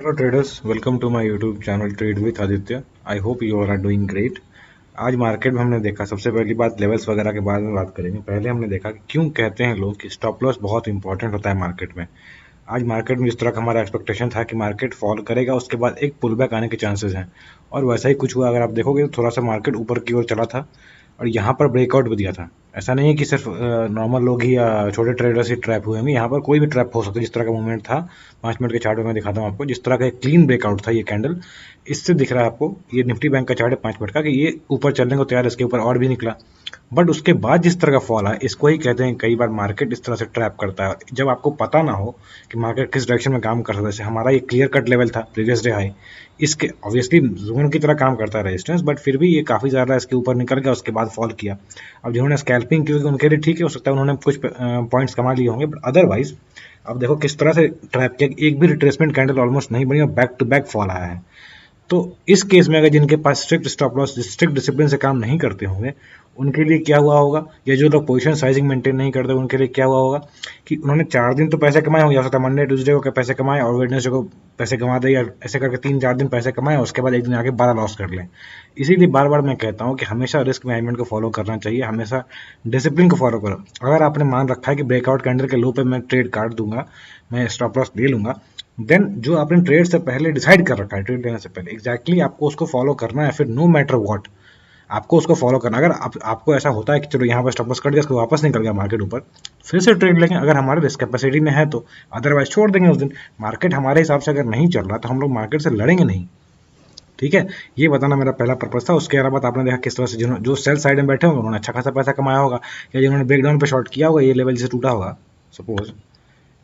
Hello traders, welcome to my YouTube channel trade with Aditya. I hope you all are doing great. आज market में हमने देखा, सबसे पहली बात लेवल्स वगैरह के बारे में बात करेंगे। पहले हमने देखा कि क्यों कहते हैं लोग कि स्टॉप लॉस बहुत इंपॉर्टेंट होता है मार्केट में। आज मार्केट में जिस तरह का हमारा एक्सपेक्टेशन था कि मार्केट फॉल करेगा, उसके बाद एक पुल बैक आने के चांसेस हैं, और वैसा ही कुछ हुआ। अगर आप देखोगे तो थोड़ा सा मार्केट ऊपर की ओर चला था और यहाँ पर ब्रेकआउट भी दिया था। ऐसा नहीं है कि सिर्फ नॉर्मल लोग ही या छोटे ट्रेडर्स ही ट्रैप हुए हैं, यहाँ पर कोई भी ट्रैप हो सकता है। जिस तरह का मूवमेंट था 5 मिनट के चार्ट में मैं दिखाता हूँ आपको, जिस तरह का एक क्लीन ब्रेकआउट था ये कैंडल, इससे दिख रहा है आपको। ये निफ्टी बैंक का चार्ट है 5 मिनट का, कि ये ऊपर चलने को तैयार है, इसके ऊपर और भी निकला। बट उसके बाद जिस तरह का फॉल है, इसको ही कहते हैं कई बार मार्केट इस तरह से ट्रैप करता है जब आपको पता ना हो कि मार्केट किस डायरेक्शन में काम कर सकता है। जैसे हमारा ये क्लियर कट लेवल था प्रीवियस डे हाई, इसके ऑब्वियसली जोन की तरह काम करता है रेजिस्टेंस, बट फिर भी ये काफ़ी ज़्यादा इसके ऊपर निकल गया, उसके बाद फॉल किया। अब जिन्होंने स्कैल्पिंग की होगी उनके लिए ठीक है, हो सकता है उन्होंने कुछ पॉइंट्स कमा लिए होंगे, बट अदरवाइज अब देखो किस तरह से ट्रैप किया। एक भी रिट्रेसमेंट कैंडल ऑलमोस्ट नहीं बनी और बैक टू बैक फॉल आया है। तो इस केस में अगर जिनके पास strict stop loss, strict discipline से काम नहीं करते होंगे, उनके लिए क्या हुआ होगा, या जो लोग पोजीशन साइजिंग मेंटेन नहीं करते उनके लिए क्या हुआ होगा कि उन्होंने 4 दिन तो पैसे कमाए होंगे। हो सकता है मंडे ट्यूसडे को पैसे कमाए और वेडनेसडे को पैसे कमा दे, या ऐसे करके 3-4 दिन पैसे कमाए और उसके बाद एक दिन आके 12 लॉस कर लें। इसीलिए बार बार मैं कहता हूँ कि हमेशा रिस्क मैनेजमेंट को फॉलो करना चाहिए, हमेशा डिसिप्लिन को फॉलो करो। अगर आपने मान रखा है कि ब्रेकआउट कैंडल के लो पे मैं ट्रेड काट दूंगा, मैं स्टॉप लॉस ले लूंगा, देन जो आपने ट्रेड से पहले डिसाइड कर रखा है, ट्रेड लेने से पहले एग्जैक्टली आपको उसको फॉलो करना है। फिर नो मैटर व्हाट आपको उसको फॉलो करना। अगर आपको ऐसा होता है कि चलो यहाँ पर स्टॉप लॉस कट गया, उसको वापस निकल गया मार्केट ऊपर, फिर से ट्रेड लेंगे अगर हमारे रिस्क कैपेसिटी में है तो। अदरवाइज छोड़ देंगे उस दिन। मार्केट हमारे हिसाब से अगर नहीं चल रहा तो हम लोग मार्केट से लड़ेंगे नहीं। ठीक है, ये बताना मेरा पहला पर्पज था। उसके अलावा आपने देखा किस तरह से जिन्होंने जो सेल साइड में बैठे होंगे उन्होंने अच्छा खासा पैसा कमाया होगा, या जिन्होंने ब्रेकडाउन पे शॉर्ट किया होगा, ये लेवल जैसे टूटा होगा सपोज,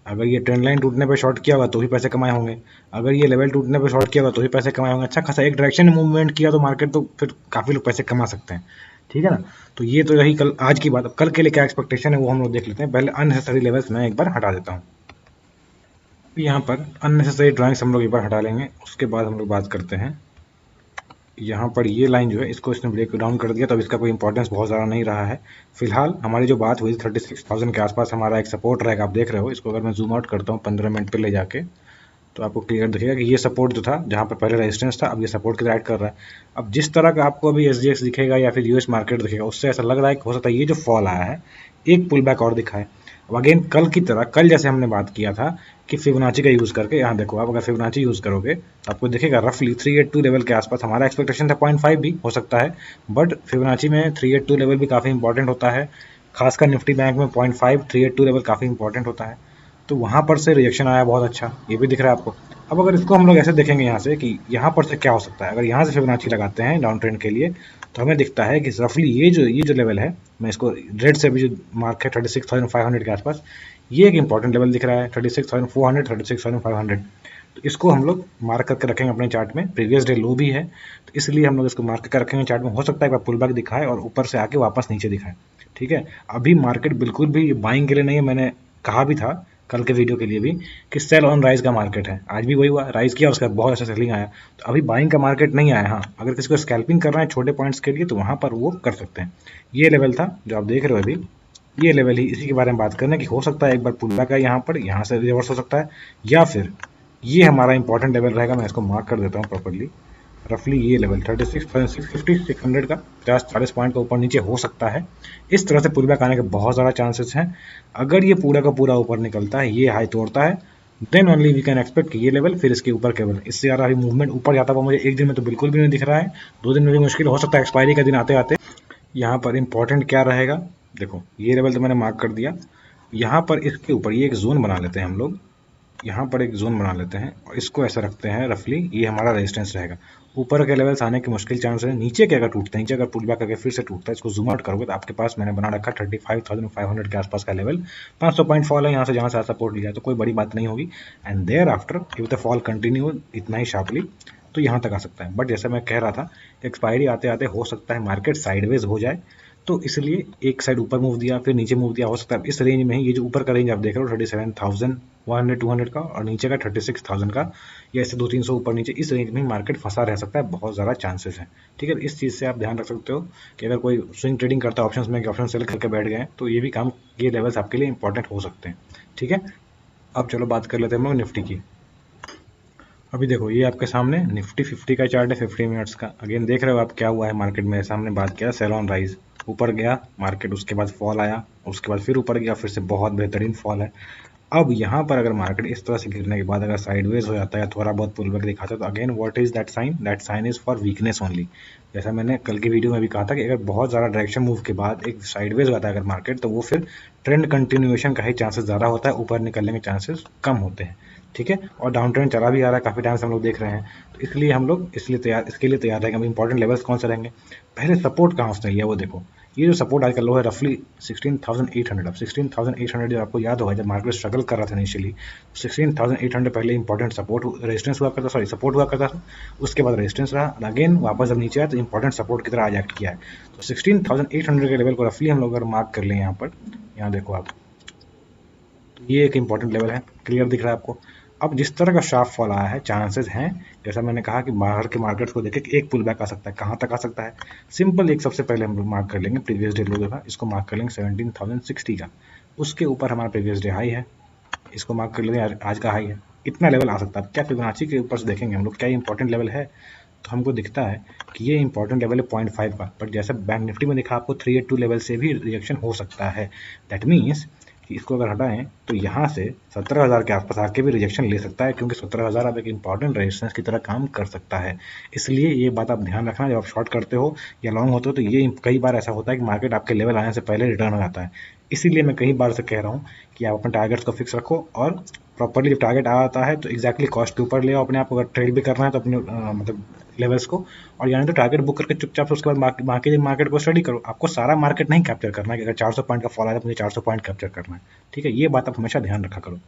अगर ये ट्रेंड लाइन टूटने पे शॉर्ट किया होगा तो भी पैसे कमाए होंगे। अगर ये लेवल टूटने पे शॉर्ट किया होगा तो भी पैसे कमाए होंगे। अच्छा खासा एक डायरेक्शन में मूवमेंट किया तो मार्केट तो फिर काफ़ी लोग पैसे कमा सकते हैं। ठीक है ना। तो ये तो रही कल आज की बात। अब कल के लिए क्या एक्सपेक्टेशन है वो हम लोग देख लेते हैं। पहले अननेसेसरी लेवल्स मैं एक बार हटा देता हूँ। यहाँ पर अननेसेसरी ड्राइंग्स हम लोग एक बार हटा लेंगे, उसके बाद हम लोग बात करते हैं। यहाँ पर ये लाइन जो है इसको इसने ब्रेक डाउन कर दिया, तो अब इसका कोई इंपॉर्टेंस बहुत ज़्यादा नहीं रहा है। फिलहाल हमारी जो बात हुई 36,000 के आसपास हमारा एक सपोर्ट रहेगा, आप देख रहे हो इसको। अगर मैं जूम आउट करता हूँ 15 मिनट पे ले जाके, तो आपको क्लियर दिखेगा कि ये सपोर्ट जो था, जहाँ पर पहले रेजिस्टेंस था, अब ये सपोर्ट की तरह ऐड कर रहा है। अब जिस तरह का आपको अभी एसजीएक्स दिखेगा या फिर यूएस मार्केट दिखेगा, उससे ऐसा लग रहा है कि हो सकता है ये जो फॉल आया है एक पुल बैक और दिखाए। अब अगेन कल की तरह, कल जैसे हमने बात किया था कि फिबोनाची का यूज़ करके, यहाँ देखो आप अगर फिबोनाची यूज़ करोगे तो आपको दिखेगा रफली 382 लेवल के आसपास। हमारा एक्सपेक्टेशन था 0.5 भी हो सकता है, बट फिबोनाची में 382 लेवल भी काफ़ी इंपॉर्टेंट होता है। खासकर निफ्टी बैंक में 0.5 382 लेवल काफ़ी इंपॉर्टेंट होता है। तो वहाँ पर से रिएक्शन आया बहुत अच्छा, ये भी दिख रहा है आपको। अब अगर इसको हम लोग ऐसे देखेंगे यहाँ से कि यहाँ पर से क्या हो सकता है, अगर यहाँ से फिबोनाची लगाते हैं डाउन ट्रेंड के लिए, तो हमें दिखता है कि रफली ये जो लेवल है, मैं इसको रेड से भी जो मार्क है 36,500 के आसपास, ये एक इंपॉर्टेंट लेवल दिख रहा है 36,400 36,500। तो इसको हम लोग मार्क करके रखेंगे अपने चार्ट में। प्रीवियस डे लो भी है, तो इसलिए हम लोग इसको मार्क करके रखेंगे चार्ट में। हो सकता है एक पुल बैक दिखाए और ऊपर से आके वापस नीचे दिखाए। ठीक है, अभी मार्केट बिल्कुल भी बाइंग के लिए नहीं है। मैंने कहा भी था कल के वीडियो के लिए भी कि सेल ऑन राइज का मार्केट है। आज भी वही हुआ, राइज किया उसका बहुत अच्छा सेलिंग आया। तो अभी बाइंग का मार्केट नहीं आया। हाँ, अगर किसी को स्कैल्पिंग करना है छोटे पॉइंट्स के लिए तो वहाँ पर वो कर सकते हैं। ये लेवल था जो आप देख रहे हो अभी, ये लेवल ही, इसी के बारे में बात करना कि हो सकता है एक बार पुल बैक है यहाँ पर, यहाँ से रिवर्स हो सकता है, या फिर ये हमारा इंपॉर्टेंट लेवल रहेगा। मैं इसको मार्क कर देता हूँ प्रॉपरली। रफली ये लेवल 36,650 600 का 50-40 पॉइंट का ऊपर नीचे हो सकता है। इस तरह से पुल बैक आने के बहुत ज़्यादा चांसेस हैं। अगर ये पूरा का पूरा ऊपर निकलता है, ये हाई तोड़ता है, then only we can expect कि ये लेवल फिर इसके ऊपर केवल। इससे ज़्यादा अभी मूवमेंट ऊपर जाता हुआ मुझे एक दिन में तो बिल्कुल भी नहीं दिख रहा है। 2 दिन में भी मुश्किल हो सकता है, एक्सपायरी का दिन आते आते। यहाँ पर इंपॉर्टेंट क्या रहेगा, देखो ये लेवल तो मैंने मार्क कर दिया। यहाँ पर इसके ऊपर ये एक जोन बना लेते हैं हम लोग। यहाँ पर एक जोन बना लेते हैं और इसको ऐसा रखते हैं रफली, ये हमारा रेजिस्टेंस रहेगा। ऊपर के लेवल्स आने की मुश्किल चांस है। नीचे के अगर टूटते हैं, नीचे अगर पुल बैक करके फिर से टूटता है, इसको जूम आउट करोगे तो आपके पास मैंने बना रखा 35,500 के आसपास का लेवल। 500 पॉइंट फॉल है यहाँ से, जहाँ से सपोर्ट लिया है तो कोई बड़ी बात नहीं होगी। And thereafter if the fall continue इतना ही शार्पली तो यहाँ तक आ सकता है। बट जैसे मैं कह रहा था, एक्सपायरी आते आते हो सकता है मार्केट साइडवेज हो जाए, तो इसलिए एक साइड ऊपर मूव दिया फिर नीचे मूव दिया। हो सकता है इस रेंज में ही, ये जो ऊपर का रेंज आप देख रहे हो 37,100 200 का, और नीचे का 36,000 का, या इससे 200-300 ऊपर नीचे, इस रेंज में ही मार्केट फंसा रह सकता है। बहुत ज़्यादा चांसेस हैं। ठीक है, इस चीज़ से आप ध्यान रख सकते हो कि अगर कोई स्विंग ट्रेडिंग करता है ऑप्शंस में कि ऑप्शन सेल करके बैठ गए तो ये भी काम, ये लेवल्स आपके लिए इंपॉर्टेंट हो सकते हैं। ठीक है, अब चलो बात कर लेते हैं हम लोग निफ्टी की। अभी देखो ये आपके सामने निफ्टी 50 का चार्ट है 50 मिनट्स का। अगेन देख रहे हो आप क्या हुआ है मार्केट में, सामने बात किया सेल ऑन राइज, ऊपर गया मार्केट, उसके बाद फॉल आया, उसके बाद फिर ऊपर गया, फिर से बहुत बेहतरीन फॉल है। अब यहाँ पर अगर मार्केट इस तरह से गिरने के बाद अगर साइडवेज हो जाता है या थोड़ा बहुत पुल बैक दिखाता है तो again what is that sign? That sign is for weakness only. जैसा मैंने कल की वीडियो में भी कहा था कि अगर बहुत ज़्यादा डायरेक्शन मूव के बाद एक साइडवेज हो जाता है अगर मार्केट, तो वो फिर ट्रेंड कंटिन्यूएशन का ही चांसेस ज़्यादा होता है, ऊपर निकलने के चांसेस कम होते हैं। ठीक है, और डाउन ट्रेंड चला भी आ रहा है, काफ़ी टाइम से हम लोग देख रहे हैं, तो इसलिए हम लोग इसके लिए तैयार रहेंगे। इंपॉर्टेंट लेवल्स कौन से रहेंगे? पहले सपोर्ट कहाँ से लिया वो देखो, ये जो सपोर्ट आजकल लो है रफली 16,800। अब 16,800 जब आपको याद होगा जब मार्केट स्ट्रगल कर रहा था इनिशियली, 16,800 पहले इंपॉर्टेंट सपोर्ट रेजिस्टेंस हुआ करता, सॉरी सपोर्ट हुआ करता था, उसके बाद रेजिस्टेंस रहा, अगेन वापस जब नीचे आया तो इंपॉर्टेंट सपोर्ट की तरह आज एक्ट किया है। तो 16,800 के लेवल को रफली हम लोग अगर मार्क कर लें यहाँ पर, यहाँ देखो आप, तो ये एक इंपॉर्टेंट लेवल है, क्लियर दिख रहा है आपको। अब जिस तरह का शार्प फॉल आया है, चांसेस हैं जैसा मैंने कहा कि बाहर के मार्केट्स को देखे एक पुल बैक आ सकता है। कहाँ तक आ सकता है? सिंपल एक सबसे पहले हम लोग मार्क कर लेंगे प्रीवियस डे लो देखा, इसको मार्क कर लेंगे 17,060 का, उसके ऊपर हमारा प्रीवियस डे हाई है, इसको मार्क कर लेंगे आज का हाई है। इतना लेवल आ सकता है। क्या फिबोनाची के ऊपर से देखेंगे हम लोग क्या इंपॉर्टेंट लेवल है, तो हमको दिखता है कि ये इंपॉर्टेंट लेवल है 0.5 का, बट जैसे बैंक निफ्टी में दिखा आपको 382 लेवल से भी रिएक्शन हो सकता है। दैट मीन्स कि इसको अगर हटाएं तो यहाँ से 17,000 के आसपास आके भी रिजेक्शन ले सकता है, क्योंकि 17,000 अब एक इंपॉर्टेंट रेजिस्टेंस की तरह काम कर सकता है। इसलिए ये बात आप ध्यान रखना, जब आप शॉर्ट करते हो या लॉन्ग होते हो तो ये कई बार ऐसा होता है कि मार्केट आपके लेवल आने से पहले रिटर्न हो जाता है। इसीलिए मैं कई बार से कह रहा हूँ कि आप अपने टारगेट्स को फिक्स रखो और प्रॉपर्ली जब टारगेट आ जाता है तो एक्जैक्टली कॉस्ट के ऊपर ले आओ अपने आप को। अगर ट्रेड भी करना है तो अपने मतलब लेवल्स को, और यानी तो टारगेट बुक करके चुपचाप से उसके बाद बाकी मार्केट को स्टडी करो। आपको सारा मार्केट नहीं कैप्चर करना है कि अगर 400 पॉइंट का फॉल आया तो मुझे 400 पॉइंट कैप्चर करना है। ठीक है, ये बात आप हमेशा ध्यान रखा करो।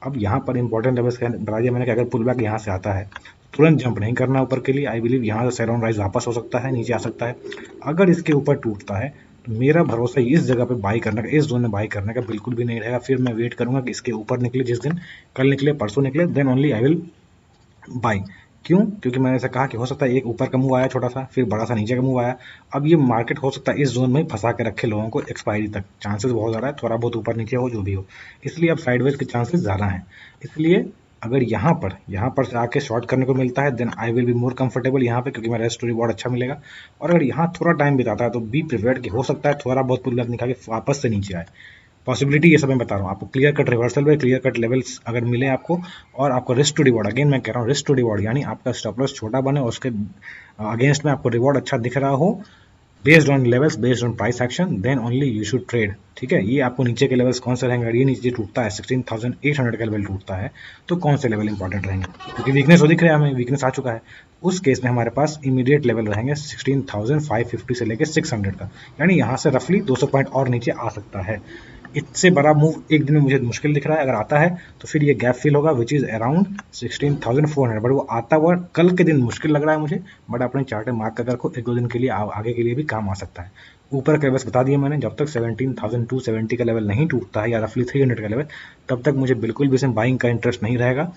अब यहाँ पर इंपॉर्टेंट लेवल्स बता दिया मैंने कि अगर पुल बैक यहाँ से आता है तुरंत जंप नहीं करना ऊपर के लिए। आई बिलीव यहाँ से सेल ऑन राइज वापस हो सकता है, नीचे आ सकता है। अगर इसके ऊपर टूटता है तो मेरा भरोसा इस जगह पे बाई करने का, इस जोन में बाई करने का बिल्कुल भी नहीं रहेगा। फिर मैं वेट करूंगा कि इसके ऊपर निकले, जिस दिन कल निकले परसों निकले, then only I will buy. क्यों? क्योंकि मैंने ऐसा कहा कि हो सकता है एक ऊपर का मूव आया छोटा सा, फिर बड़ा सा नीचे का मूव आया। अब ये मार्केट हो सकता है इस जोन में ही फंसा के रखे लोगों को एक्सपायरी तक, चांसेस बहुत ज़्यादा है, थोड़ा बहुत ऊपर नीचे हो जो भी हो। इसलिए अब साइडवेज के चांसेस ज़्यादा हैं। इसलिए अगर यहाँ पर से आके शॉर्ट करने को मिलता है then I will be more comfortable यहाँ पे, क्योंकि मेरा रेस्ट रिवॉर्ड अच्छा मिलेगा। और अगर यहाँ थोड़ा टाइम बिताता है तो बी प्रिपेयर्ड कि हो सकता है थोड़ा बहुत पुल बैक निकाल के वापस से नीचे आए। पॉसिबिलिटी ये सब मैं बता रहा हूँ आपको। क्लियर कट रिवर्सल में क्लियर कट लेवल्स अगर मिले आपको, और आपको रिस्क टू रिवॉर्ड, अगेन मैं कह रहा हूँ रिस्क टू रिवॉर्ड, यानी आपका स्टॉप लॉस छोटा बने और उसके अगेंस्ट में आपको रिवॉर्ड अच्छा दिख रहा हो, based on levels, based on price action, then only you should trade. ठीक है, ये आपको नीचे के लेवल्स कौन से रहेंगे? अगर ये नीचे टूटता है 16,800 का लेवल टूटता है तो कौन से लेवल इंपॉर्टेंट रहेंगे? क्योंकि वीकनेस हो दिख रहा है हमें, वीकनेस आ चुका है। उस केस में हमारे पास इमीडिएट लेवल रहेंगे 16,550 से लेकर 600 का, यानी यहाँ से रफली 200 पॉइंट और नीचे आ सकता है। इससे बड़ा मूव एक दिन में मुझे मुश्किल दिख रहा है। अगर आता है तो फिर ये गैप फिल होगा विच इज़ अराउंड 16,400, बट वो आता हुआ कल के दिन मुश्किल लग रहा है मुझे। बट अपने चार्ट में मार्क कर रखो, एक दो दिन के लिए आगे के लिए भी काम आ सकता है। ऊपर के लेवल्स बता दिए मैंने, जब तक 17,270 का लेवल नहीं टूटता है या रफली 300 का लेवल, तब तक मुझे बिल्कुल भी इसमें बाइंग का इंटरेस्ट नहीं रहेगा।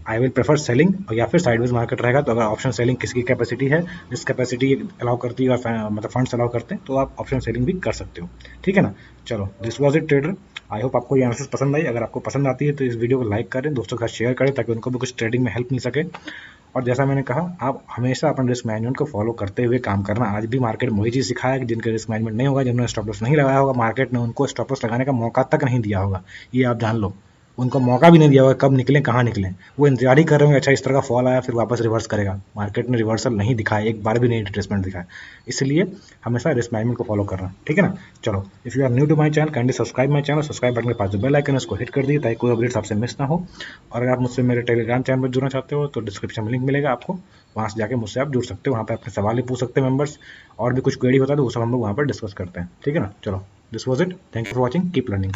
आई विल प्रेफर सेलिंग, या फिर साइडवेज मार्केट रहेगा तो अगर ऑप्शन सेलिंग किसकी कैपेसिटी है, जिस कैपेसिटी अलाउ करती है और मतलब फंड्स अलाउ करते हैं, तो आप ऑप्शन सेलिंग भी कर सकते हो। ठीक है ना? चलो, this was it trader. I hope आपको ये एनालिसिस पसंद आई। अगर आपको पसंद आती है तो इस वीडियो को लाइक करें, दोस्तों के साथ शेयर करें ताकि उनको भी कुछ ट्रेडिंग में हेल्प मिल सके। और जैसा मैंने कहा, आप हमेशा अपने रिस्क मैनेजमेंट को फॉलो करते हुए काम करना। आज भी मार्केट में वही चीज़ सिखाया कि जिनके रिस्क मैनेजमेंट नहीं होगा, जिन्होंने स्टॉप लॉस नहीं लगाया होगा, मार्केट ने उनको स्टॉप लॉस लगाने का मौका तक नहीं दिया होगा। ये आप जान लो, उनको मौका भी नहीं दिया होगा कब निकलें कहाँ निकलें। वो इंतजार ही कर रहे होंगे अच्छा इस तरह का फॉल आया फिर वापस रिवर्स करेगा। मार्केट ने रिवर्सल नहीं दिखाया, एक बार भी नहीं रिट्रेसमेंट दिखाया। इसलिए हमेशा रिस्क मैनेजमेंट को फॉलो करना। ठीक है ना? चलो, if you are new to my channel kindly subscribe my channel. Subscribe button के पास जो बेल आइकन है उसको हिट कर दिए ताकि कोई अपडेट्स आपसे मिस ना हो। और अगर आप मुझसे मेरे टेलीग्राम चैनल पर जुड़ना चाहते हो तो डिस्क्रिप्शन में लिंक मिलेगा आपको, वहाँ से जाके मुझसे आप जुड़ सकते हो। वहाँ पर अपने सवाल भी पूछ सकते हैं मेंबर्स, और भी कुछ क्वेरी होता है तो वो सब हम लोग वहाँ पर डिस्कस करते हैं। ठीक है ना? चलो, this was it. Thank you for watching, keep learning.